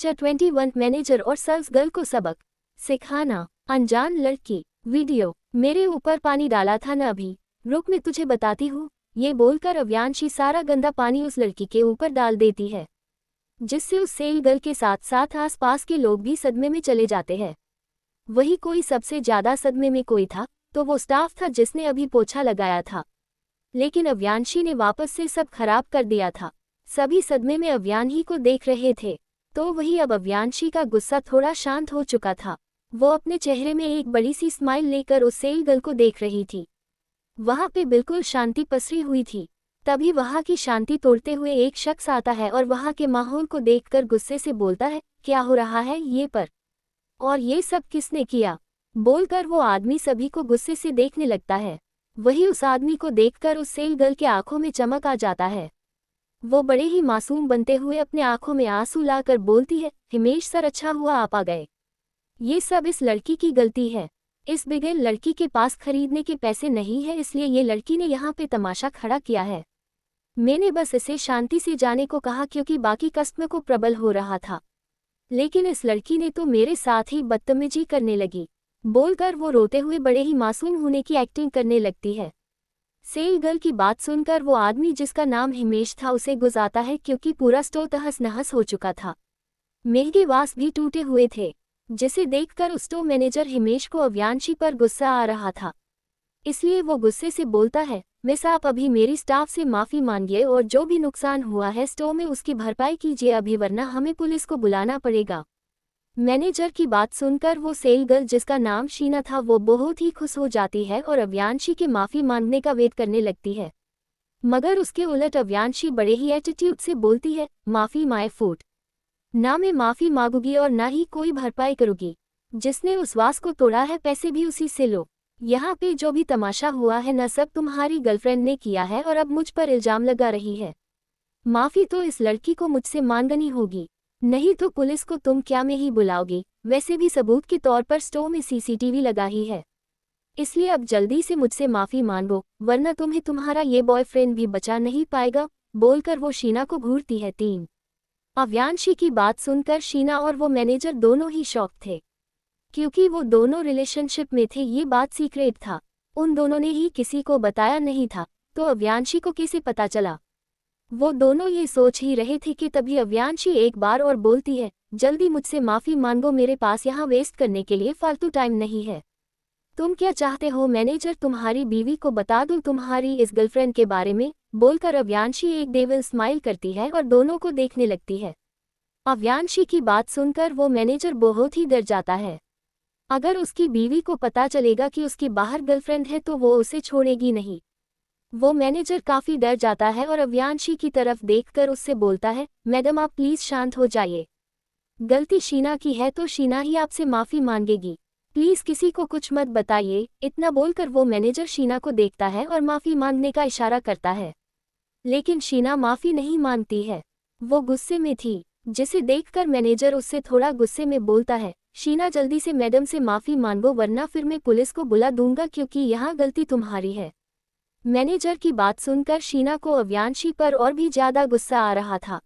Chapter 21 manager और sales girl को सबक सिखाना। अनजान लड़की। वीडियो। मेरे ऊपर पानी डाला था न अभी, रुक मैं तुझे बताती हूँ। ये बोलकर अव्यांशी सारा गंदा पानी उस लड़की के ऊपर डाल देती है, जिससे उस सेल गर्ल के साथ साथ आसपास के लोग भी सदमे में चले जाते हैं। वही कोई सबसे ज्यादा सदमे में कोई था तो वो स्टाफ था जिसने अभी पोछा लगाया था, लेकिन अव्यांशी ने वापस से सब खराब कर दिया था। सभी सदमे में अव्यांशी को देख रहे थे, तो वही अब अव्यांशी का गुस्सा थोड़ा शांत हो चुका था। वो अपने चेहरे में एक बड़ी सी स्माइल लेकर उस सेल गर्ल को देख रही थी। वहां पे बिल्कुल शांति पसरी हुई थी। तभी वहां की शांति तोड़ते हुए एक शख्स आता है और वहां के माहौल को देखकर गुस्से से बोलता है, क्या हो रहा है ये पर, और ये सब किसने किया? बोलकर वो आदमी सभी को गुस्से से देखने लगता है। वही उस आदमी को देखकर उस सेल गर्ल के आंखों में चमक आ जाता है। वो बड़े ही मासूम बनते हुए अपने आंखों में आंसू लाकर बोलती है, हिमेश सर अच्छा हुआ आप आ गए। ये सब इस लड़की की गलती है। इस बिगेल लड़की के पास खरीदने के पैसे नहीं है, इसलिए ये लड़की ने यहाँ पे तमाशा खड़ा किया है। मैंने बस इसे शांति से जाने को कहा क्योंकि बाकी कस्टमर को प्रबल हो रहा था, लेकिन इस लड़की ने तो मेरे साथ ही बदतमीजी करने लगी। बोलकर वो रोते हुए बड़े ही मासूम होने की एक्टिंग करने लगती है। सेल गर्ल की बात सुनकर वो आदमी जिसका नाम हिमेश था उसे गुस्साता है क्योंकि पूरा स्टोर तहस नहस हो चुका था। महंगे वास भी टूटे हुए थे, जिसे देखकर उस स्टोर मैनेजर हिमेश को अव्यांशी पर गुस्सा आ रहा था। इसलिए वो गुस्से से बोलता है, मिस आप अभी मेरी स्टाफ से माफ़ी मांगिए और जो भी नुकसान हुआ है स्टोर में उसकी भरपाई कीजिए अभी, वरना हमें पुलिस को बुलाना पड़ेगा। मैनेजर की बात सुनकर वो सेल गर्ल जिसका नाम शीना था वो बहुत ही खुश हो जाती है और अव्यांशी के माफ़ी मांगने का वेट करने लगती है। मगर उसके उलट अव्यांशी बड़े ही एटीट्यूड से बोलती है, माफ़ी माय फूट, ना मैं माफ़ी मांगूंगी और ना ही कोई भरपाई करूंगी। जिसने उस वास को तोड़ा है पैसे भी उसी से लो। यहाँ पे जो भी तमाशा हुआ है न सब तुम्हारी गर्लफ्रेंड ने किया है और अब मुझ पर इल्जाम लगा रही है। माफ़ी तो इस लड़की को मुझसे मांगनी होगी, नहीं तो पुलिस को तुम क्या में ही बुलाओगी। वैसे भी सबूत के तौर पर स्टोर में सीसीटीवी लगा ही है, इसलिए अब जल्दी से मुझसे माफ़ी मांगो वरना तुम्हें तुम्हारा ये बॉयफ्रेंड भी बचा नहीं पाएगा। बोलकर वो शीना को घूरती है। 3 अव्यांशी की बात सुनकर शीना और वो मैनेजर दोनों ही शॉक थे, क्योंकि वो दोनों रिलेशनशिप में थे। ये बात सीक्रेट था, उन दोनों ने ही किसी को बताया नहीं था, तो अव्यांशी को कैसे पता चला? वो दोनों ये सोच ही रहे थे कि तभी अव्यांशी एक बार और बोलती है, जल्दी मुझसे माफ़ी मांगो, मेरे पास यहाँ वेस्ट करने के लिए फालतू टाइम नहीं है। तुम क्या चाहते हो मैनेजर, तुम्हारी बीवी को बता दूं तुम्हारी इस गर्लफ्रेंड के बारे में? बोलकर अव्यांशी एक डेविल स्माइल करती है और दोनों को देखने लगती है। अव्यांशी की बात सुनकर वो मैनेजर बहुत ही डर जाता है। अगर उसकी बीवी को पता चलेगा कि उसकी बाहर गर्लफ्रेंड है तो वो उसे छोड़ेगी नहीं। वो मैनेजर काफ़ी डर जाता है और अव्यांशी की तरफ देखकर उससे बोलता है, मैडम आप प्लीज़ शांत हो जाइए। गलती शीना की है तो शीना ही आपसे माफ़ी मांगेगी, प्लीज़ किसी को कुछ मत बताइए। इतना बोलकर वो मैनेजर शीना को देखता है और माफ़ी मांगने का इशारा करता है, लेकिन शीना माफ़ी नहीं मांगती है। वो गुस्से में थी, जिसे देखकर मैनेजर उससे थोड़ा गुस्से में बोलता है, शीना जल्दी से मैडम से माफ़ी मांगो वरना फिर मैं पुलिस को बुला दूंगा क्योंकि यहाँ गलती तुम्हारी है। मैनेजर की बात सुनकर शीना को अव्यांशी पर और भी ज़्यादा गुस्सा आ रहा था।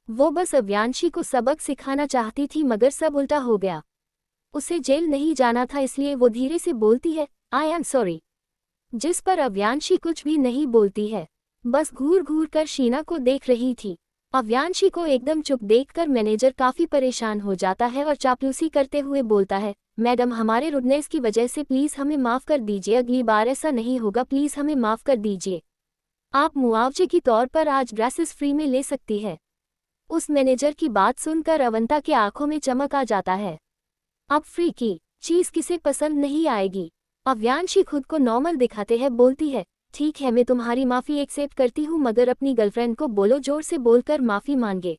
वो बस अव्यांशी को सबक सिखाना चाहती थी मगर सब उल्टा हो गया। उसे जेल नहीं जाना था, इसलिए वो धीरे से बोलती है, आई एम सॉरी। जिस पर अव्यांशी कुछ भी नहीं बोलती है, बस घूर घूर कर शीना को देख रही थी। अव्यांशी को एकदम चुप देखकर मैनेजर काफ़ी परेशान हो जाता है और चापलूसी करते हुए बोलता है, मैडम हमारे रुडनेस की वजह से प्लीज़ हमें माफ़ कर दीजिए, अगली बार ऐसा नहीं होगा, प्लीज़ हमें माफ़ कर दीजिए। आप मुआवजे के तौर पर आज ड्रेसेस फ्री में ले सकती है। उस मैनेजर की बात सुनकर अवंता के आंखों में चमक आ जाता है। अब फ्री की चीज़ किसे पसंद नहीं आएगी? अव्यांशी खुद को नॉर्मल दिखाते हैं, बोलती है, ठीक है मैं तुम्हारी माफ़ी एक्सेप्ट करती हूँ मगर अपनी गर्लफ्रेंड को बोलो जोर से बोलकर माफ़ी मांगे।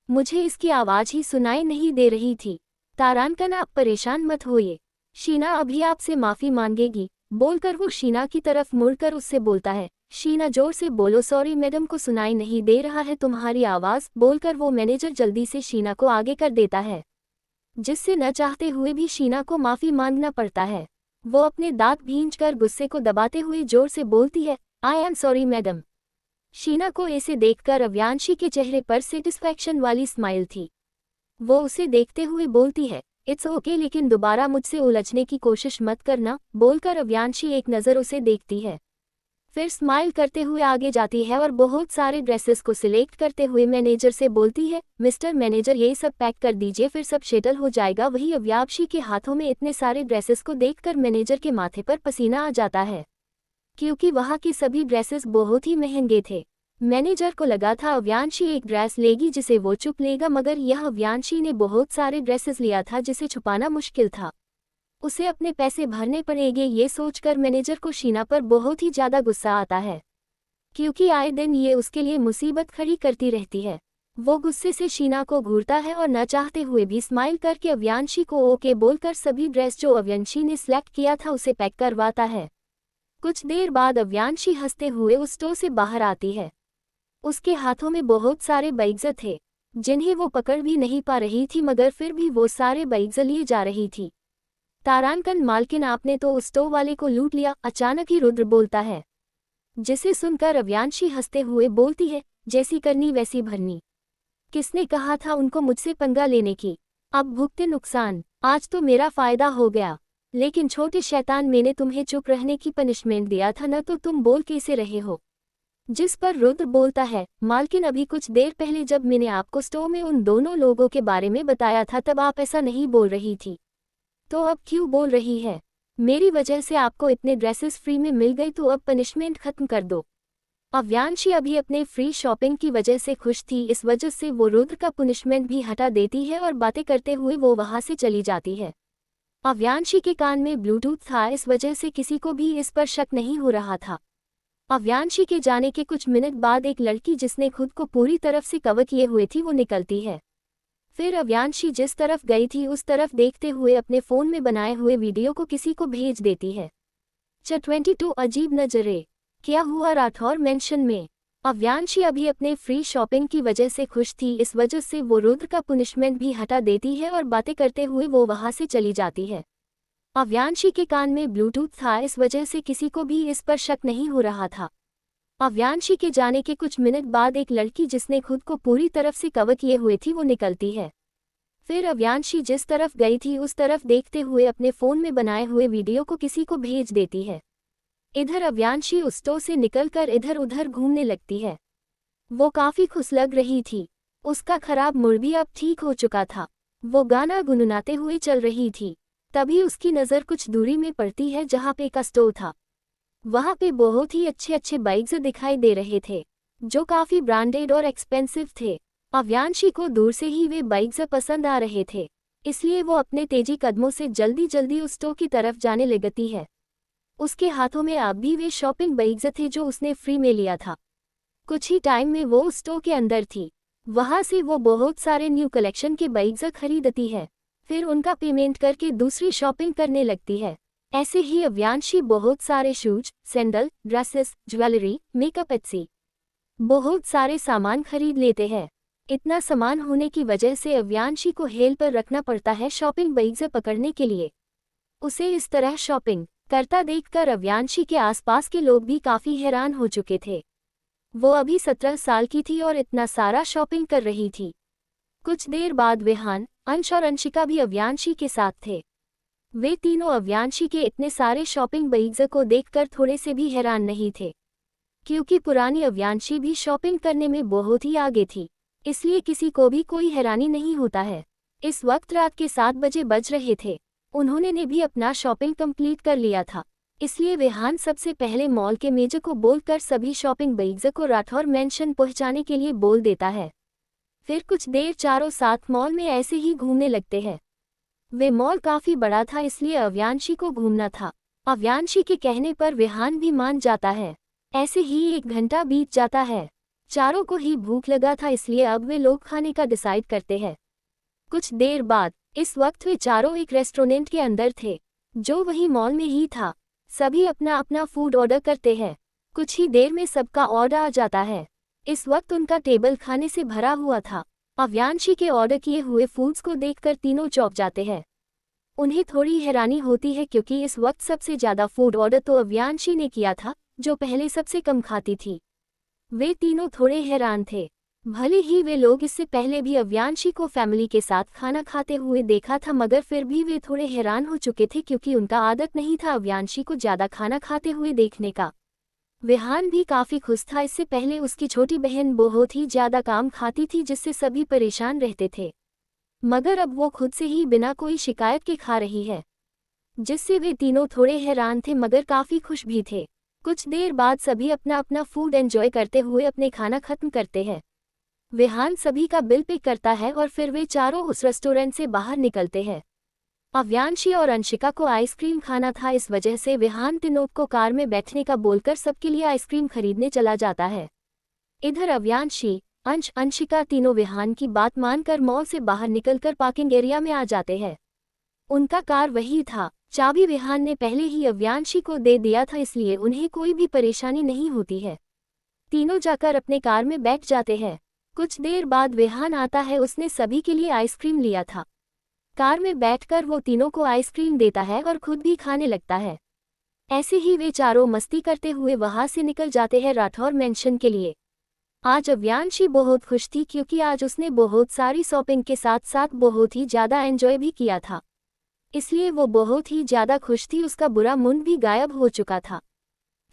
मुझे इसकी आवाज़ ही सुनाई नहीं दे रही थी। तारानकन आप परेशान मत होइए, शीना अभी आपसे माफ़ी मांगेगी। बोलकर वो शीना की तरफ मुड़कर उससे बोलता है, शीना जोर से बोलो, सॉरी मैडम को सुनाई नहीं दे रहा है तुम्हारी आवाज़। बोलकर वो मैनेजर जल्दी से शीना को आगे कर देता है, जिससे न चाहते हुए भी शीना को माफ़ी मांगना पड़ता है। वो अपने दांत भींचकर गुस्से को दबाते हुए जोर से बोलती है, I am sorry madam. Sheena को ऐसे देखकर अव्यांशी के चेहरे पर सेटिस्फैक्शन वाली स्माइल थी। वो उसे देखते हुए बोलती है, इट्स ओके लेकिन दोबारा मुझसे उलझने की कोशिश मत करना, बोलकर अव्यांशी एक नज़र उसे देखती है। फिर स्माइल करते हुए आगे जाती है और बहुत सारे ड्रेसेस को सिलेक्ट करते हुए मैनेजर से बोलती है, मिस्टर मैनेजर ये सब पैक कर दीजिए, फिर सब शेटल हो जाएगा। वही अव्यांशी के हाथों में इतने सारे ड्रेसेस को देखकर मैनेजर के माथे पर पसीना आ जाता है, क्योंकि वहाँ की सभी ड्रेसेस बहुत ही महंगे थे। मैनेजर को लगा था अव्यांशी एक ड्रेस लेगी जिसे वो चुप लेगा, मगर यह अव्यांशी ने बहुत सारे ड्रेसेस लिया था जिसे छुपाना मुश्किल था। उसे अपने पैसे भरने पड़ेंगे ये सोचकर मैनेजर को शीना पर बहुत ही ज़्यादा गुस्सा आता है, क्योंकि आए दिन ये उसके लिए मुसीबत खड़ी करती रहती है। वो गुस्से से शीना को घूरता है और न चाहते हुए भी स्माइल करके अव्यांशी को ओके बोलकर सभी ड्रेस जो अव्यांशी ने सिलेक्ट किया था उसे पैक करवाता है। कुछ देर बाद अव्यांशी हंसते हुए उस स्टोर से बाहर आती है। उसके हाथों में बहुत सारे बैग्स थे जिन्हें वो पकड़ भी नहीं पा रही थी, मगर फिर भी वो सारे बैग्स लिए जा रही थी। तारांकन मालकिन, आपने तो उस स्टोर वाले को लूट लिया, अचानक ही रुद्र बोलता है, जिसे सुनकर अव्यांशी हंसते हुए बोलती है, जैसी करनी वैसी भरनी, किसने कहा था उनको मुझसे पंगा लेने की, अब भुगते नुकसान, आज तो मेरा फायदा हो गया। लेकिन छोटे शैतान, मैंने तुम्हें चुप रहने की पनिशमेंट दिया था, न तो तुम बोल कैसे रहे हो। जिस पर रुद्र बोलता है, मालकिन अभी कुछ देर पहले जब मैंने आपको स्टोर में उन दोनों लोगों के बारे में बताया था तब आप ऐसा नहीं बोल रही थी, तो अब क्यों बोल रही है। मेरी वजह से आपको इतने ड्रेसेस फ्री में मिल गई तो अब पनिशमेंट खत्म कर दो। अव्यांशी अभी अपने फ्री शॉपिंग की वजह से खुश थी, इस वजह से वो रुद्र का पनिशमेंट भी हटा देती है और बातें करते हुए वो वहां से चली जाती है। अव्यांशी के कान में ब्लूटूथ था, इस वजह से किसी को भी इस पर शक नहीं हो रहा था। अव्यांशी के जाने के कुछ मिनट बाद एक लड़की जिसने खुद को पूरी तरफ से कवर किए हुए थी वो निकलती है। फिर अव्यांशी जिस तरफ गई थी उस तरफ देखते हुए अपने फ़ोन में बनाए हुए वीडियो को किसी को भेज देती है। 22 अजीब नजरे, क्या हुआ राठौर मेंशन में। अव्यांशी अभी अपने फ्री शॉपिंग की वजह से खुश थी, इस वजह से वो रुद्र का पनिशमेंट भी हटा देती है और बातें करते हुए वो वहां से चली जाती है। अव्यांशी के कान में ब्लूटूथ था, इस वजह से किसी को भी इस पर शक नहीं हो रहा था। अव्यांशी के जाने के कुछ मिनट बाद एक लड़की जिसने खुद को पूरी तरफ से कवर किए हुए थी वो निकलती है। फिर अव्यांशी जिस तरफ गई थी उस तरफ देखते हुए अपने फ़ोन में बनाए हुए वीडियो को किसी को भेज देती है। इधर अव्यांशी उस स्टोर से निकलकर इधर उधर घूमने लगती है। वो काफ़ी खुश लग रही थी, उसका खराब मूड भी अब ठीक हो चुका था। वो गाना गुनगुनाते हुए चल रही थी, तभी उसकी नज़र कुछ दूरी में पड़ती है जहाँ पे का स्टोर था। वहाँ पे बहुत ही अच्छे अच्छे बाइक्स दिखाई दे रहे थे जो काफ़ी ब्रांडेड और एक्सपेंसिव थे। अव्यांशी को दूर से ही वे बाइक्स पसंद आ रहे थे, इसलिए वो अपने तेजी कदमों से जल्दी जल्दी उस स्टोर की तरफ जाने लगती है। उसके हाथों में अब भी वे शॉपिंग बाइक्स थे जो उसने फ्री में लिया था। कुछ ही टाइम में वो उस स्टोर के अंदर थी, वहाँ से वो बहुत सारे न्यू कलेक्शन के बाइक्स खरीदती है, फिर उनका पेमेंट करके दूसरी शॉपिंग करने लगती है। ऐसे ही अव्यांशी बहुत सारे shoes, sandal, dresses, jewellery, makeup Etsy बहुत सारे सामान खरीद लेते हैं। इतना सामान होने की वजह से अव्यांशी को हेल पर रखना पड़ता है शॉपिंग बाइक्स पकड़ने के लिए। उसे इस तरह शॉपिंग करता देखकर अव्यांशी के आसपास के लोग भी काफ़ी हैरान हो चुके थे। वो अभी 17 साल की थी और इतना सारा शॉपिंग कर रही थी। कुछ देर बाद विहान, अंश और अंशिका भी अव्यांशी के साथ थे। वे तीनों अव्यांशी के इतने सारे शॉपिंग बाइक्स को देखकर थोड़े से भी हैरान नहीं थे, क्योंकि पुरानी अव्यांशी भी शॉपिंग करने में बहुत ही आगे थी, इसलिए किसी को भी कोई हैरानी नहीं होता है। इस वक्त रात के 7 बजे बज रहे थे। उन्होंने ने भी अपना शॉपिंग कंप्लीट कर लिया था, इसलिए विहान सबसे पहले मॉल के मेजर को बोलकर सभी शॉपिंग बाइक्स को राठौर मेंशन पहुंचाने के लिए बोल देता है। फिर कुछ देर चारों साथ मॉल में ऐसे ही घूमने लगते हैं। वे मॉल काफ़ी बड़ा था, इसलिए अव्यांशी को घूमना था। अव्यांशी के कहने पर विहान भी मान जाता है। ऐसे ही 1 घंटा बीत जाता है। चारों को ही भूख लगा था, इसलिए अब वे लोग खाने का डिसाइड करते हैं। कुछ देर बाद इस वक्त वे चारों एक रेस्टोरेंट के अंदर थे जो वही मॉल में ही था। सभी अपना अपना फूड ऑर्डर करते हैं। कुछ ही देर में सबका ऑर्डर आ जाता है। इस वक्त उनका टेबल खाने से भरा हुआ था। अव्यांशी के ऑर्डर किए हुए फूड्स को देखकर तीनों चौंक जाते हैं। उन्हें थोड़ी हैरानी होती है क्योंकि इस वक्त सबसे ज़्यादा फूड ऑर्डर तो अव्यांशी ने किया था, जो पहले सबसे कम खाती थी। वे तीनों थोड़े हैरान थे। भले ही वे लोग इससे पहले भी अव्यांशी को फैमिली के साथ खाना खाते हुए देखा था, मगर फिर भी वे थोड़े हैरान हो चुके थे क्योंकि उनका आदत नहीं था अव्यांशी को ज़्यादा खाना खाते हुए देखने का। विहान भी काफ़ी खुश था। इससे पहले उसकी छोटी बहन बहुत ही ज़्यादा काम खाती थी जिससे सभी परेशान रहते थे, मगर अब वो खुद से ही बिना कोई शिकायत के खा रही है, जिससे वे तीनों थोड़े हैरान थे मगर काफ़ी खुश भी थे। कुछ देर बाद सभी अपना अपना फूड एंजॉय करते हुए अपने खाना खत्म करते हैं। विहान सभी का बिल पे करता है और फिर वे चारों उस रेस्टोरेंट से बाहर निकलते हैं। अव्यांशी और अंशिका को आइसक्रीम खाना था, इस वजह से विहान तीनों को कार में बैठने का बोलकर सबके लिए आइसक्रीम खरीदने चला जाता है। इधर अव्यांशी, अंशिका तीनों विहान की बात मानकर मॉल से बाहर निकलकर पार्किंग एरिया में आ जाते हैं। उनका कार वही था, चाबी विहान ने पहले ही अव्यांशी को दे दिया था, इसलिए उन्हें कोई भी परेशानी नहीं होती है। तीनों जाकर अपने कार में बैठ जाते हैं। कुछ देर बाद विहान आता है, उसने सभी के लिए आइसक्रीम लिया था। कार में बैठकर वो तीनों को आइसक्रीम देता है और खुद भी खाने लगता है। ऐसे ही वे चारों मस्ती करते हुए वहां से निकल जाते हैं राठौर मेंशन के लिए। आज अव्यांशी बहुत खुश थी क्योंकि आज उसने बहुत सारी शॉपिंग के साथ साथ बहुत ही ज़्यादा एंजॉय भी किया था, इसलिए वो बहुत ही ज़्यादा खुश थी। उसका बुरा मूड भी गायब हो चुका था।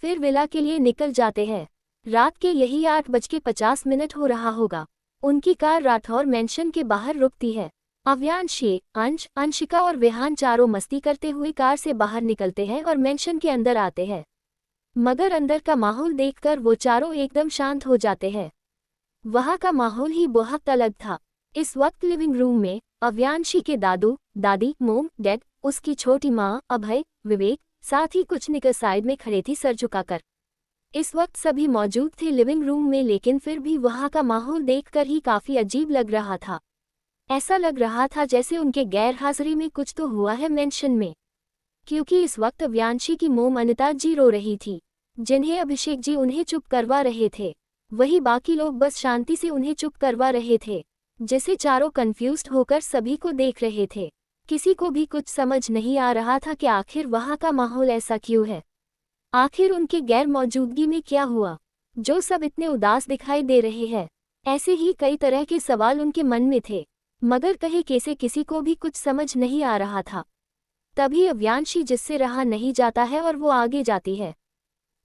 फिर विला के लिए निकल जाते हैं। रात के यही 8:50 हो रहा होगा। उनकी कार राठौर मेंशन के बाहर रुकती है। अव्यांशी, अंशिका और विहान चारों मस्ती करते हुए कार से बाहर निकलते हैं और मेंशन के अंदर आते हैं, मगर अंदर का माहौल देखकर वो चारों एकदम शांत हो जाते हैं। वहाँ का माहौल ही बहुत अलग था। इस वक्त लिविंग रूम में अव्यांशी के दादू दादी, मोम डैड, उसकी छोटी माँ अभय, विवेक, साथ ही कुछ निकर साइड में खड़े थी सर झुकाकर। इस वक्त सभी मौजूद थे लिविंग रूम में, लेकिन फिर भी वहाँ का माहौल देखकर ही काफ़ी अजीब लग रहा था। ऐसा लग रहा था जैसे उनके गैर हाजिरी में कुछ तो हुआ है मेंशन में, क्योंकि इस वक्त अव्यांशी की मोम अनिता जी रो रही थी, जिन्हें अभिषेक जी उन्हें चुप करवा रहे थे। वही बाकी लोग बस शांति से उन्हें चुप करवा रहे थे, जिसे चारों कंफ्यूज्ड होकर सभी को देख रहे थे। किसी को भी कुछ समझ नहीं आ रहा था कि आखिर वहाँ का माहौल ऐसा क्यों है, आखिर उनके गैर मौजूदगी में क्या हुआ जो सब इतने उदास दिखाई दे रहे हैं। ऐसे ही कई तरह के सवाल उनके मन में थे, मगर कहे कैसे किसी को भी कुछ समझ नहीं आ रहा था। तभी अव्यांशी जिससे रहा नहीं जाता है और वो आगे जाती है।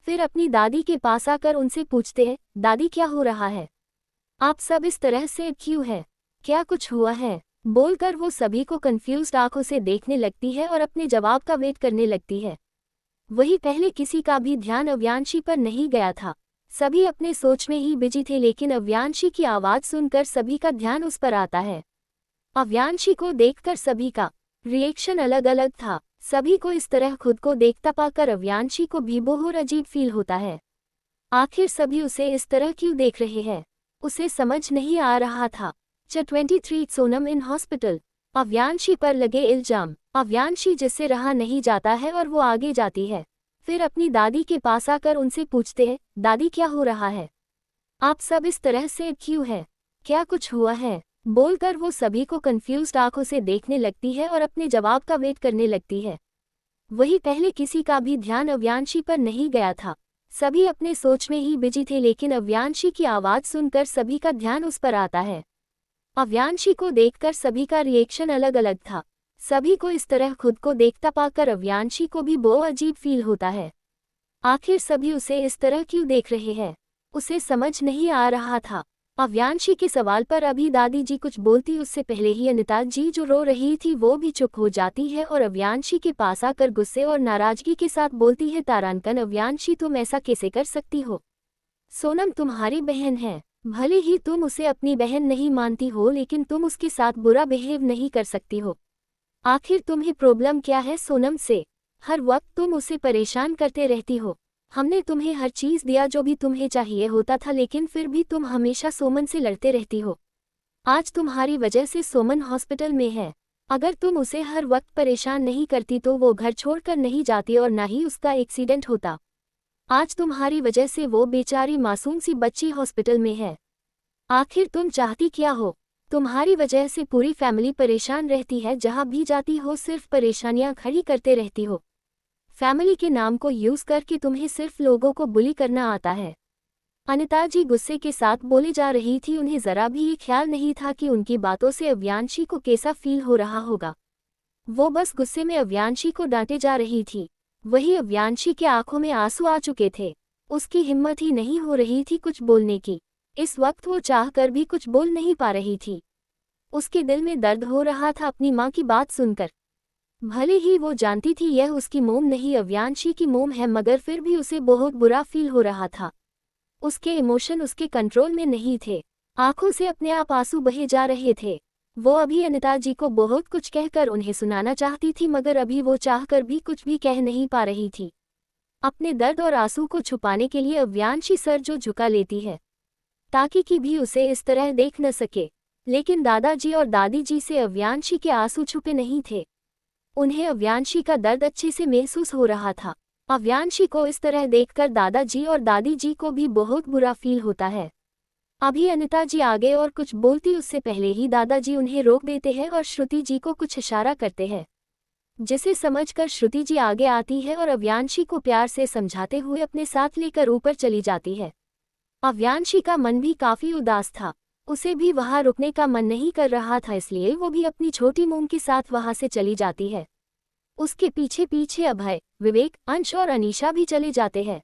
फिर अपनी दादी के पास आकर उनसे पूछते हैं, दादी क्या हो रहा है, आप सब इस तरह से क्यों है, क्या कुछ हुआ है। बोलकर वो सभी को कंफ्यूज्ड आंखों से देखने लगती है और अपने जवाब का वेट करने लगती है। वही पहले किसी का भी ध्यान अव्यांशी पर नहीं गया था, सभी अपने सोच में ही बिजी थे, लेकिन अव्यांशी की आवाज़ सुनकर सभी का ध्यान उस पर आता है। अव्यांशी को देखकर सभी का रिएक्शन अलग अलग था। सभी को इस तरह खुद को देखता पाकर अव्यांशी को भी बहुत अजीब फील होता है। आखिर सभी उसे इस तरह क्यों देख रहे हैं, उसे समझ नहीं आ रहा था। 23 सोनम इन हॉस्पिटल। अव्यांशी पर लगे इल्जाम। अव्यांशी जिससे रहा नहीं जाता है और वो आगे जाती है। फिर अपनी दादी के पास आकर उनसे पूछते हैं, दादी क्या हो रहा है, आप सब इस तरह से क्यों है, क्या कुछ हुआ है। बोलकर वो सभी को कंफ्यूज्ड आंखों से देखने लगती है और अपने जवाब का वेट करने लगती है। वही पहले किसी का भी ध्यान अव्यांशी पर नहीं गया था, सभी अपने सोच में ही बिजी थे, लेकिन अव्यांशी की आवाज़ सुनकर सभी का ध्यान उस पर आता है। अव्यांशी को देखकर सभी का रिएक्शन अलग अलग था। सभी को इस तरह खुद को देखता पाकर अव्यांशी को भी बहुत अजीब फील होता है। आखिर सभी उसे इस तरह क्यों देख रहे हैं, उसे समझ नहीं आ रहा था। अव्यांशी के सवाल पर अभी दादी जी कुछ बोलती उससे पहले ही अनिता जी जो रो रही थी वो भी चुप हो जाती है और अव्यांशी के पास आकर गुस्से और नाराजगी के साथ बोलती है, तारांकन अव्यांशी तुम ऐसा कैसे कर सकती हो, सोनम तुम्हारी बहन है, भले ही तुम उसे अपनी बहन नहीं मानती हो, लेकिन तुम उसके साथ बुरा बिहेव नहीं कर सकती हो। आखिर तुम्हें प्रॉब्लम क्या है सोनम से, हर वक्त तुम उसे परेशान करते रहती हो। हमने तुम्हें हर चीज़ दिया जो भी तुम्हें चाहिए होता था, लेकिन फिर भी तुम हमेशा सोमन से लड़ते रहती हो। आज तुम्हारी वजह से सोमन हॉस्पिटल में है। अगर तुम उसे हर वक्त परेशान नहीं करती तो वो घर छोड़कर नहीं जाती और ना ही उसका एक्सीडेंट होता। आज तुम्हारी वजह से वो बेचारी मासूम सी बच्ची हॉस्पिटल में है। आखिर तुम चाहती क्या हो, तुम्हारी वजह से पूरी फैमिली परेशान रहती है, जहाँ भी जाती हो सिर्फ परेशानियाँ खड़ी करते रहती हो। फैमिली के नाम को यूज़ करके तुम्हें सिर्फ लोगों को बुली करना आता है। अनिता जी गुस्से के साथ बोले जा रही थी। उन्हें जरा भी ये ख्याल नहीं था कि उनकी बातों से अव्यांशी को कैसा फील हो रहा होगा। वो बस गुस्से में अव्यांशी को डांटे जा रही थी। वही अव्यांशी के आंखों में आंसू आ चुके थे। उसकी हिम्मत ही नहीं हो रही थी कुछ बोलने की। इस वक्त वो चाहकर भी कुछ बोल नहीं पा रही थी। उसके दिल में दर्द हो रहा था अपनी माँ की बात सुनकर। भले ही वो जानती थी यह उसकी मोम नहीं अव्यांशी की मोम है, मगर फिर भी उसे बहुत बुरा फील हो रहा था। उसके इमोशन उसके कंट्रोल में नहीं थे। आंखों से अपने आप आंसू बहे जा रहे थे। वो अभी अनिता जी को बहुत कुछ कहकर उन्हें सुनाना चाहती थी, मगर अभी वो चाहकर भी कुछ भी कह नहीं पा रही थी। अपने दर्द और आंसू को छुपाने के लिए अव्यांशी सर जो झुका लेती है ताकि कि भी उसे इस तरह देख न सके। लेकिन दादाजी और दादी जी से अव्यांशी के आंसू छुपे नहीं थे। उन्हें अव्यांशी का दर्द अच्छे से महसूस हो रहा था। अव्यांशी को इस तरह देखकर दादाजी और दादी जी को भी बहुत बुरा फील होता है। अभी अनिता जी आगे और कुछ बोलती उससे पहले ही दादाजी उन्हें रोक देते हैं और श्रुति जी को कुछ इशारा करते हैं, जिसे समझकर श्रुति जी आगे आती है और अव्यांशी को प्यार से समझाते हुए अपने साथ लेकर ऊपर चली जाती है। अव्यांशी का मन भी काफी उदास था। उसे भी वहां रुकने का मन नहीं कर रहा था, इसलिए वो भी अपनी छोटी मोम के साथ वहां से चली जाती है। उसके पीछे पीछे अभय, विवेक, अंश और अनीशा भी चले जाते हैं,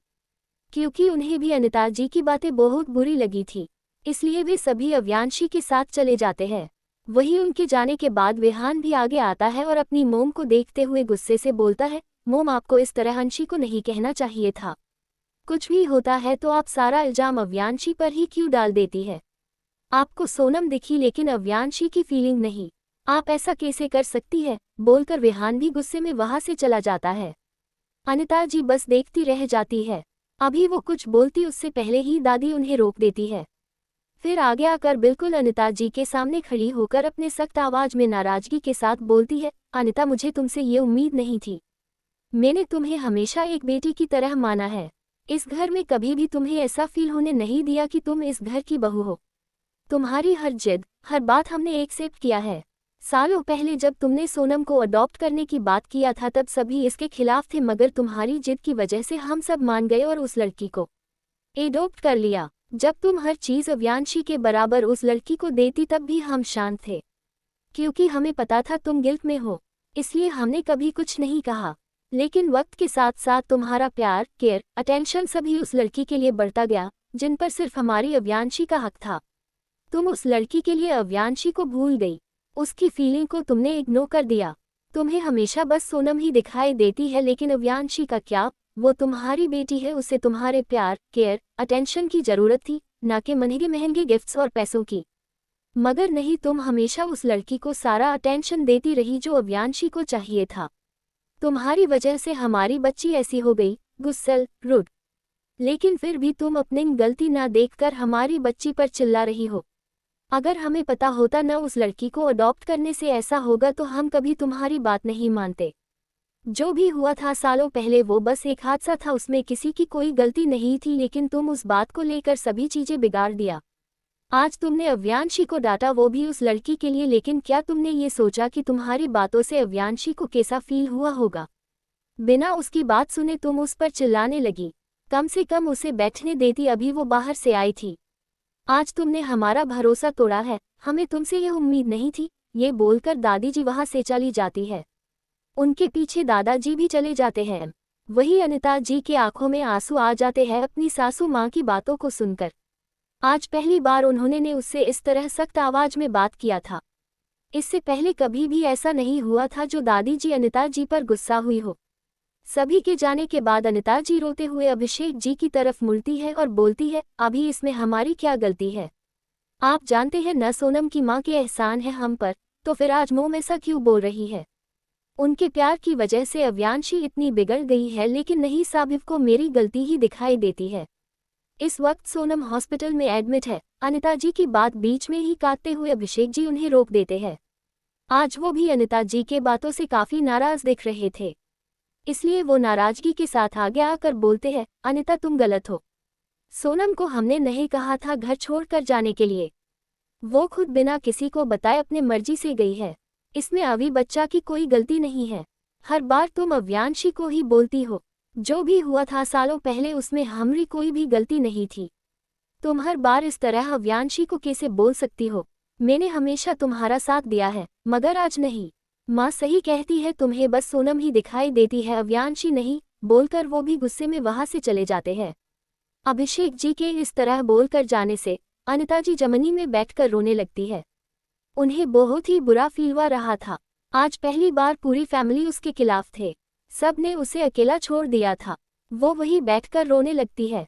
क्योंकि उन्हें भी अनिता जी की बातें बहुत बुरी लगी थी। इसलिए वे सभी अव्यांशी के साथ चले जाते हैं। वही उनके जाने के बाद विहान भी आगे आता है और अपनी मोम को देखते हुए गुस्से से बोलता है, मोम आपको इस तरह अंशी को नहीं कहना चाहिए था। कुछ भी होता है तो आप सारा इल्जाम अव्यांशी पर ही क्यों डाल देती है। आपको सोनम दिखी लेकिन अव्यांशी की फीलिंग नहीं। आप ऐसा कैसे कर सकती है। बोलकर विहान भी गुस्से में वहां से चला जाता है। अनिता जी बस देखती रह जाती है। अभी वो कुछ बोलती उससे पहले ही दादी उन्हें रोक देती है। फिर आगे आकर बिल्कुल अनिता जी के सामने खड़ी होकर अपने सख्त आवाज में नाराजगी के साथ बोलती है, अनिता मुझे तुमसे ये उम्मीद नहीं थी। मैंने तुम्हें हमेशा एक बेटी की तरह माना है। इस घर में कभी भी तुम्हें ऐसा फील होने नहीं दिया कि तुम इस घर की बहू हो। तुम्हारी हर जिद, हर बात हमने एक्सेप्ट किया है। सालों पहले जब तुमने सोनम को अडॉप्ट करने की बात किया था तब सभी इसके खिलाफ थे, मगर तुम्हारी जिद की वजह से हम सब मान गए और उस लड़की को एडॉप्ट कर लिया। जब तुम हर चीज़ अव्यांशी के बराबर उस लड़की को देती तब भी हम शांत थे, क्योंकि हमें पता था तुम गिल्ट में हो, इसलिए हमने कभी कुछ नहीं कहा। लेकिन वक्त के साथ साथ तुम्हारा प्यार, केयर, अटेंशन सभी उस लड़की के लिए बढ़ता गया, जिन पर सिर्फ हमारी अव्यांशी का हक था। तुम उस लड़की के लिए अव्यांशी को भूल गई। उसकी फीलिंग को तुमने इग्नोर कर दिया। तुम्हें हमेशा बस सोनम ही दिखाई देती है, लेकिन अव्यांशी का क्या? वो तुम्हारी बेटी है, उसे तुम्हारे प्यार, केयर, अटेंशन की जरूरत थी, ना कि महंगे महंगे गिफ्ट्स और पैसों की। मगर नहीं, तुम हमेशा उस लड़की को सारा अटेंशन देती रही जो अव्यांशी को चाहिए था। तुम्हारी वजह से हमारी बच्ची ऐसी हो गई, गुस्सैल, रूड। लेकिन फिर भी तुम अपनी गलती ना देखकर हमारी बच्ची पर चिल्ला रही हो। अगर हमें पता होता न उस लड़की को अडॉप्ट करने से ऐसा होगा तो हम कभी तुम्हारी बात नहीं मानते। जो भी हुआ था सालों पहले वो बस एक हादसा था, उसमें किसी की कोई गलती नहीं थी, लेकिन तुम उस बात को लेकर सभी चीजें बिगाड़ दिया। आज तुमने अव्यांशी को डांटा, वो भी उस लड़की के लिए, लेकिन क्या तुमने ये सोचा कि तुम्हारी बातों से अव्यांशी को कैसा फील हुआ होगा? बिना उसकी बात सुने तुम उस पर चिल्लाने लगी। कम से कम उसे बैठने देती, अभी वो बाहर से आई थी। आज तुमने हमारा भरोसा तोड़ा है, हमें तुमसे ये उम्मीद नहीं थी। ये बोलकर दादी जी वहां से चली जाती है। उनके पीछे दादाजी भी चले जाते हैं। वही अनिता जी की आंखों में आंसू आ जाते हैं अपनी सासू माँ की बातों को सुनकर। आज पहली बार उन्होंने उससे इस तरह सख्त आवाज में बात किया था। इससे पहले कभी भी ऐसा नहीं हुआ था जो दादी जी अनिता जी पर गुस्सा हुई हो। सभी के जाने के बाद अनिता जी रोते हुए अभिषेक जी की तरफ मुड़ती है और बोलती है, अभी इसमें हमारी क्या गलती है? आप जानते हैं न सोनम की माँ के एहसान है हम पर, तो फिर आज मोम ऐसा क्यों बोल रही है? उनके प्यार की वजह से अव्यांशी इतनी बिगड़ गई है, लेकिन नहीं, साबिब को मेरी गलती ही दिखाई देती है। इस वक्त सोनम हॉस्पिटल में एडमिट है। अनिता जी की बात बीच में ही काटते हुए अभिषेक जी उन्हें रोक देते हैं। आज वो भी अनिता जी के बातों से काफी नाराज दिख रहे थे, इसलिए वो नाराजगी के साथ आगे आकर बोलते हैं, अनिता तुम गलत हो। सोनम को हमने नहीं कहा था घर छोड़कर जाने के लिए। वो खुद बिना किसी को बताए अपने मर्जी से गई है। इसमें अभी बच्चा की कोई गलती नहीं है। हर बार तुम अव्यांशी को ही बोलती हो। जो भी हुआ था सालों पहले उसमें हमारी कोई भी गलती नहीं थी। तुम हर बार इस तरह अव्यांशी को कैसे बोल सकती हो? मैंने हमेशा तुम्हारा साथ दिया है, मगर आज नहीं। माँ सही कहती है, तुम्हें बस सोनम ही दिखाई देती है, अव्यांशी नहीं, बोलकर वो भी गुस्से में वहां से चले जाते हैं। अभिषेक जी के इस तरह बोलकर जाने से अनिता जी जमीन में बैठकर रोने लगती है। उन्हें बहुत ही बुरा फील हुआ रहा था। आज पहली बार पूरी फैमिली उसके खिलाफ थे। सब ने उसे अकेला छोड़ दिया था। वो वहीं बैठकर रोने लगती है।